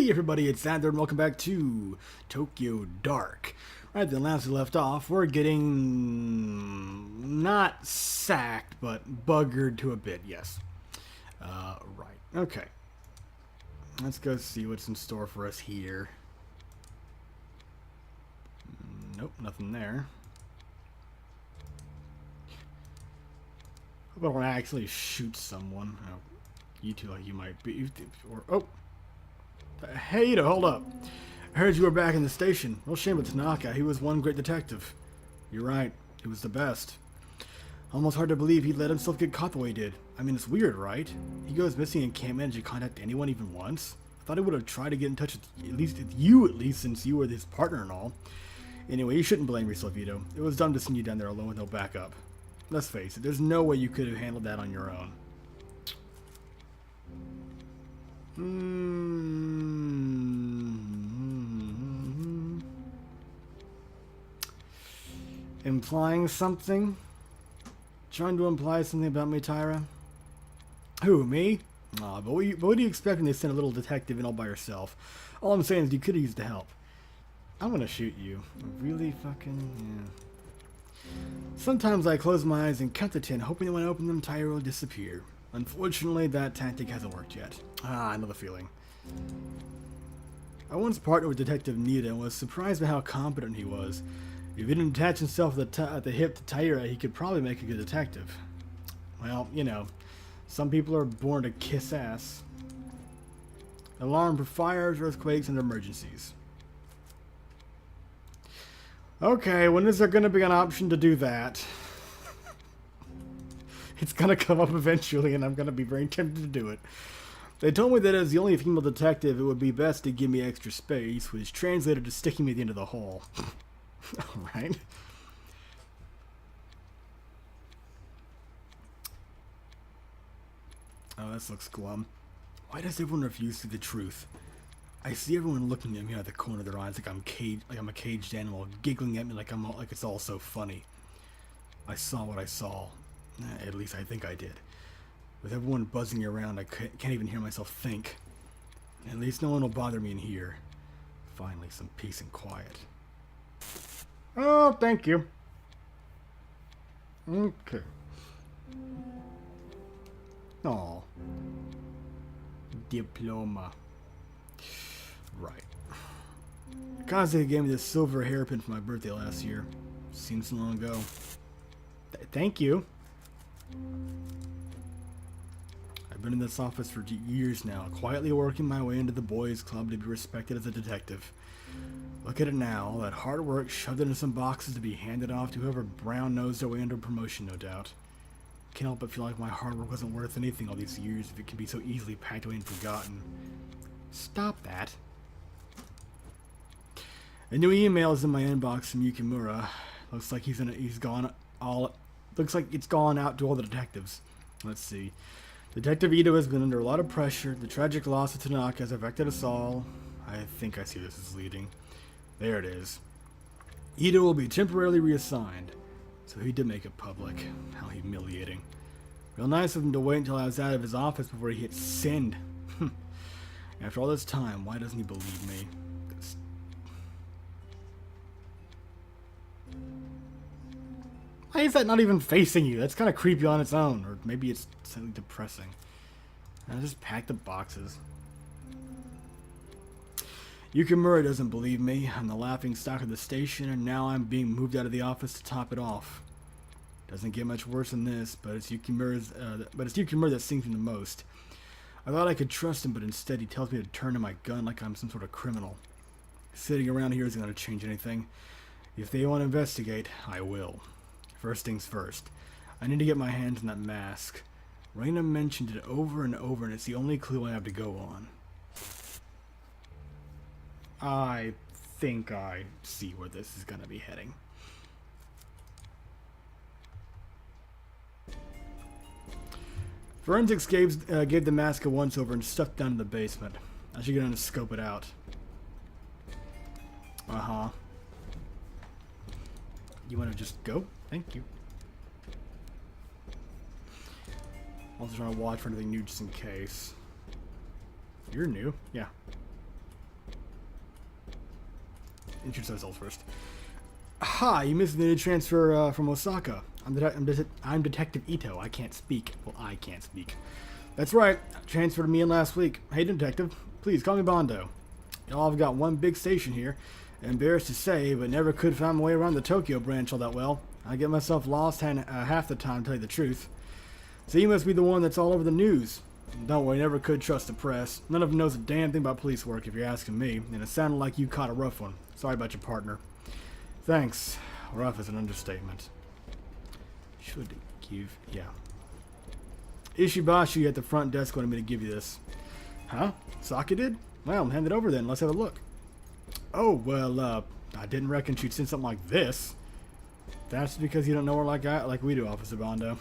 Hey everybody, it's Xander and welcome back to Tokyo Dark. Right then, last we left off, we're getting not sacked, but buggered to a bit, yes. Right, okay. Let's go see what's in store for us here. Nope, nothing there. Hope I don't actually shoot someone. Oh, you two like you might be. Or, oh! Hey, hold up. I heard you were back in the station. Real shame with Tanaka. He was one great detective. You're right. He was the best. Almost hard to believe he let himself get caught the way he did. I mean, it's weird, right? He goes missing and can't manage to contact anyone even once. I thought he would have tried to get in touch with you, since you were his partner and all. Anyway, you shouldn't blame yourself, Ito. It was dumb to send you down there alone with no backup. Let's face it, there's no way you could have handled that on your own. Implying something? Trying to imply something about me, Tyra? Who, me? Aw, but what do you expect when they send a little detective in all by herself? All I'm saying is you could have used the help. I'm gonna shoot you. Really fucking, yeah. Sometimes I close my eyes and count to 10, hoping that when I open them, Tyra will disappear. Unfortunately, that tactic hasn't worked yet. I know the feeling. I once partnered with Detective Nita and was surprised by how competent he was. If he didn't attach himself at the hip to Tyra, he could probably make a good detective. Well, you know, some people are born to kiss ass. Alarm for fires, earthquakes, and emergencies. Okay, when is there going to be an option to do that? It's going to come up eventually, and I'm going to be very tempted to do it. They told me that as the only female detective, it would be best to give me extra space, which translated to sticking me at the end of the hall. Alright. Oh, this looks glum. Why does everyone refuse to see the truth? I see everyone looking at me out of the corner of their eyes like I'm a caged animal, giggling at me like it's all so funny. I saw what I saw. At least I think I did. With everyone buzzing around, I can't even hear myself think. At least no one will bother me in here. Finally, some peace and quiet. Oh, thank you. Okay. Oh. Diploma. Right. Kaze gave me this silver hairpin for my birthday last year. Seems so long ago. Thank you. I've been in this office for years now, quietly working my way into the boys' club to be respected as a detective. Look at it now, all that hard work shoved into some boxes to be handed off to whoever brown-nosed their way into promotion, no doubt. Can't help but feel like my hard work wasn't worth anything all these years if it can be so easily packed away and forgotten. Stop that. A new email is in my inbox from Yukimura. Looks like looks like it's gone out to all the detectives. Let's see. Detective Ito has been under a lot of pressure. The tragic loss of Tanaka has affected us all. I think I see this is leading. There it is. Ito will be temporarily reassigned. So he did make it public. How humiliating. Real nice of him to wait until I was out of his office before he hit send. After all this time, why doesn't he believe me? Why is that not even facing you? That's kind of creepy on its own. Or maybe it's something depressing. I just packed the boxes. Yukimura doesn't believe me. I'm the laughing stock of the station, and now I'm being moved out of the office to top it off. Doesn't get much worse than this, but it's Yukimura that stings me the most. I thought I could trust him, but instead he tells me to turn to my gun like I'm some sort of criminal. Sitting around here isn't going to change anything. If they want to investigate, I will. First things first. I need to get my hands on that mask. Reina mentioned it over and over, and it's the only clue I have to go on. I think I see where this is going to be heading. Forensics gave the mask a once-over and stuffed down in the basement. I should get on to scope it out. Uh-huh. You want to just go? Thank you. Also trying to watch for anything new just in case. You're new? Yeah. introduce ourselves first. Hi, you missed the new transfer from Osaka. I'm Detective Ito. I can't speak. Well, I can't speak. That's right. Transferred me in last week. Hey, Detective. Please call me Bondo. Y'all have got one big station here. Embarrassed to say, but never could find my way around the Tokyo branch all that well. I get myself lost half the time, to tell you the truth. So you must be the one that's all over the news. Don't worry, never could trust the press. None of them knows a damn thing about police work, if you're asking me. And it sounded like you caught a rough one. Sorry about your partner. Thanks. Rough is an understatement. Should give, yeah. Ishibashi at the front desk wanted me to give you this. Huh? Saki did? Well, hand it over then. Let's have a look. Oh, well, I didn't reckon she'd send something like this. That's because you don't know her like we do, Officer Bondo.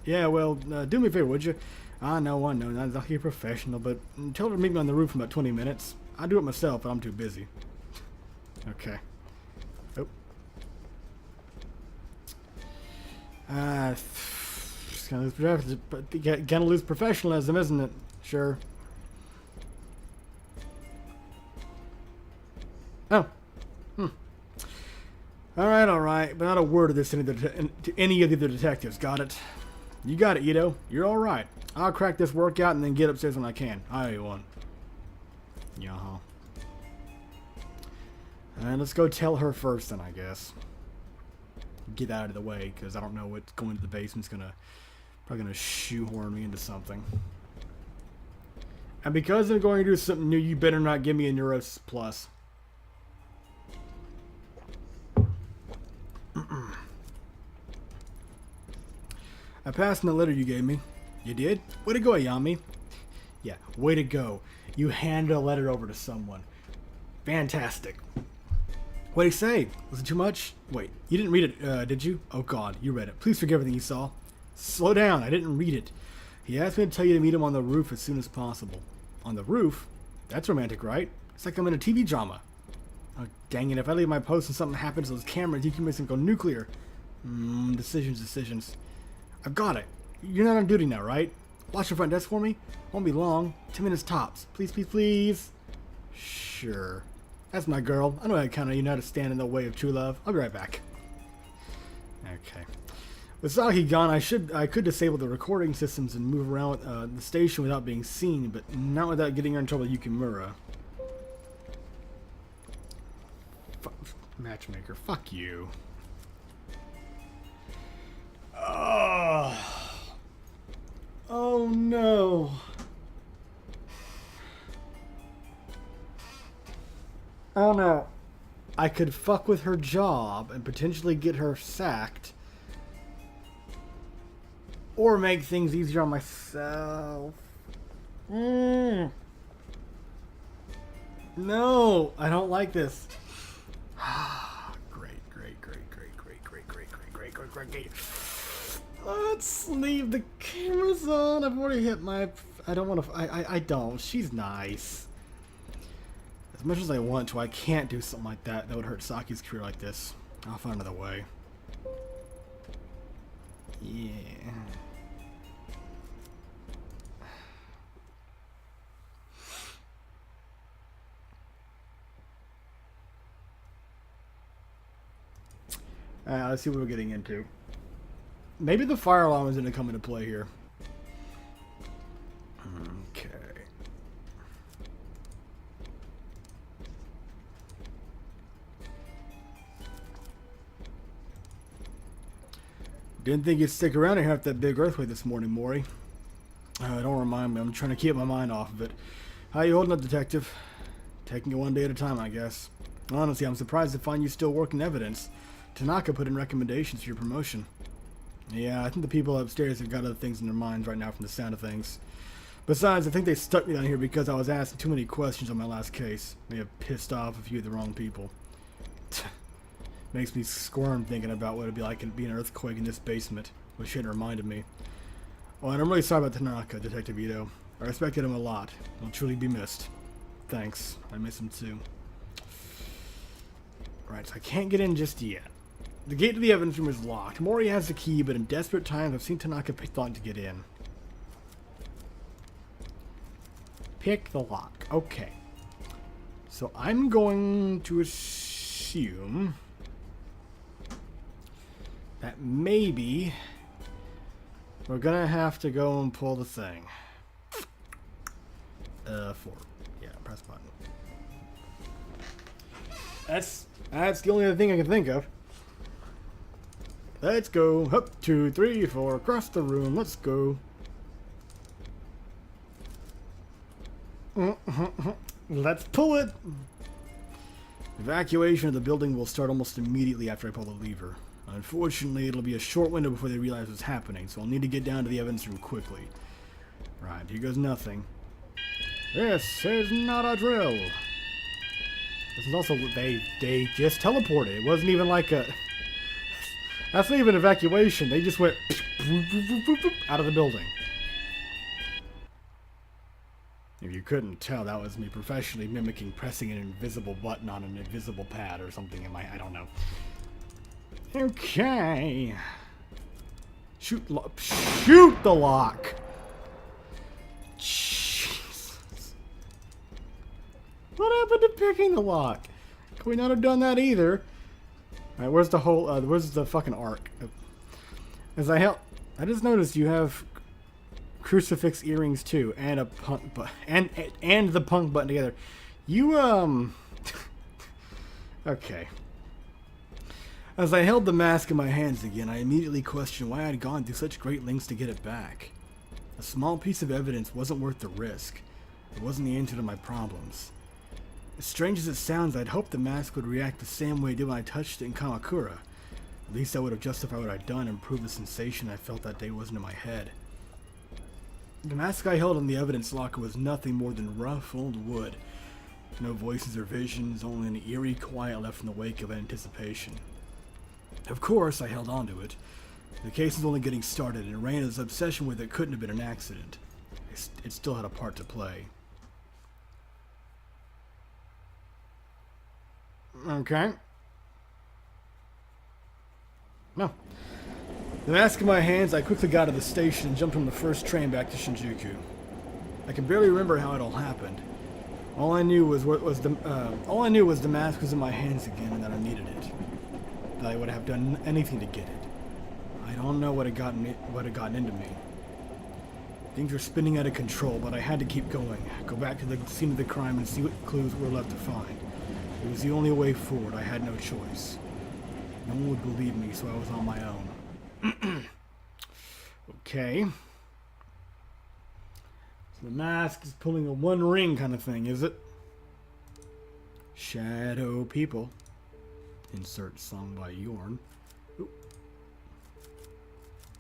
Yeah, well, do me a favor, would you? I know, not exactly a professional, but tell her to meet me on the roof in about 20 minutes. I do it myself, but I'm too busy. Okay. Oh. Just gonna lose professionalism, isn't it? Sure. Oh. Alright. But not a word of this to any of the other detectives. Got it? You got it, Ito. You're alright. I'll crack this workout and then get upstairs when I can. I owe you one. Yeah. And let's go tell her first then, I guess. Get out of the way, because I don't know what's going to the basement's probably gonna shoehorn me into something. And because I'm going to do something new, you better not give me a Neuros Plus. I passed in the letter you gave me. You did? Way to go, Ayami. Yeah, way to go. You handed a letter over to someone. Fantastic. What did he say? Was it too much? Wait, you didn't read it, did you? Oh god, you read it. Please forget everything you saw. Slow down, I didn't read it. He asked me to tell you to meet him on the roof as soon as possible. On the roof? That's romantic, right? It's like I'm in a TV drama. Oh, dang it, if I leave my post and something happens to those cameras, you can make them go nuclear. Decisions. I've got it. You're not on duty now, right? Watch the front desk for me. Won't be long. 10 minutes tops. Please. Sure. That's my girl. I know how to count on you not to stand in the way of true love. I'll be right back. Okay. With Saki gone, I could disable the recording systems and move around the station without being seen, but not without getting her in trouble with Yukimura. Matchmaker. Fuck you. Oh no. Oh no. I could fuck with her job and potentially get her sacked. Or make things easier on myself. No, I don't like this. Great. Let's leave the cameras on. I've already hit my... I don't want to... I don't. She's nice. As much as I want to, I can't do something like that. That would hurt Saki's career like this. I'll find another way. Yeah. Let's see what we're getting into. Maybe the fire alarm is going to come into play here. Okay. Didn't think you'd stick around here after that big earthquake this morning, Mori. Don't remind me. I'm trying to keep my mind off of it. How you holding up, Detective? Taking it one day at a time, I guess. Honestly, I'm surprised to find you still working evidence. Tanaka put in recommendations for your promotion. Yeah, I think the people upstairs have got other things in their minds right now from the sound of things. Besides, I think they stuck me down here because I was asking too many questions on my last case. May have pissed off a few of the wrong people. Makes me squirm thinking about what it'd be like to be an earthquake in this basement. Wish it reminded me. Oh, and I'm really sorry about Tanaka, Detective Ito. I respected him a lot. He'll truly be missed. Thanks. I miss him too. Right, so I can't get in just yet. The gate to the evidence room is locked. Mori has the key, but in desperate times I've seen Tanaka pick the lock to get in. Pick the lock. Okay. So I'm going to assume that maybe we're gonna have to go and pull the thing. 4. Yeah, press button. That's the only other thing I can think of. Let's go. Up, 2, 3, 4. Across the room. Let's go. Let's pull it. Evacuation of the building will start almost immediately after I pull the lever. Unfortunately, it'll be a short window before they realize what's happening, so I'll need to get down to the evidence room quickly. Right, here goes nothing. This is not a drill. This is also, they just teleported. It wasn't even like a... That's not even evacuation. They just went out of the building. If you couldn't tell, that was me professionally mimicking pressing an invisible button on an invisible pad or something in my... I don't know. Okay. Shoot the lock. Jesus. What happened to picking the lock? Could we not have done that either? Alright, where's the whole, where's the fucking arc? As I just noticed you have crucifix earrings too, and a punk and the punk button together. You, okay. As I held the mask in my hands again, I immediately questioned why I had gone through such great lengths to get it back. A small piece of evidence wasn't worth the risk. It wasn't the answer to my problems. As strange as it sounds, I'd hoped the mask would react the same way it did when I touched it in Kamakura. At least that would have justified what I'd done and proved the sensation I felt that day wasn't in my head. The mask I held in the evidence locker was nothing more than rough old wood. No voices or visions, only an eerie quiet left in the wake of anticipation. Of course, I held on to it. The case was only getting started, and Reina's obsession with it couldn't have been an accident. It still had a part to play. Okay. No. The mask in my hands, I quickly got to the station and jumped on the first train back to Shinjuku. I can barely remember how it all happened. All I knew was the mask was in my hands again and that I needed it. That I would have done anything to get it. I don't know what had gotten into me. Things were spinning out of control, but I had to keep going. Go back to the scene of the crime and see what clues were left to find. It was the only way forward. I had no choice. No one would believe me, so I was on my own. Okay. So the mask is pulling a One Ring kind of thing, is it? Shadow People. Insert song by Yorn. Ooh.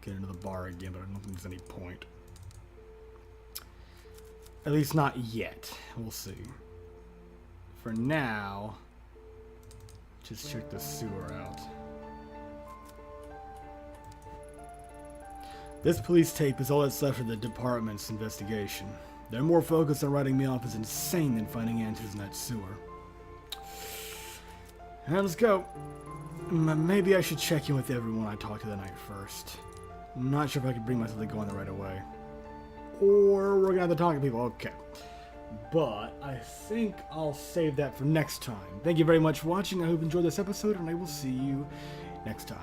Get into the bar again, but I don't think there's any point. At least not yet. We'll see. For now, just check the sewer out. This police tape is all that's left of the department's investigation. They're more focused on writing me off as insane than finding answers in that sewer. Now let's go. Maybe I should check in with everyone I talked to that night first. I'm not sure if I can bring myself to go in the right away. Or we're gonna have to talk to people. Okay. But I think I'll save that for next time. Thank you very much for watching. I hope you enjoyed this episode, and I will see you next time.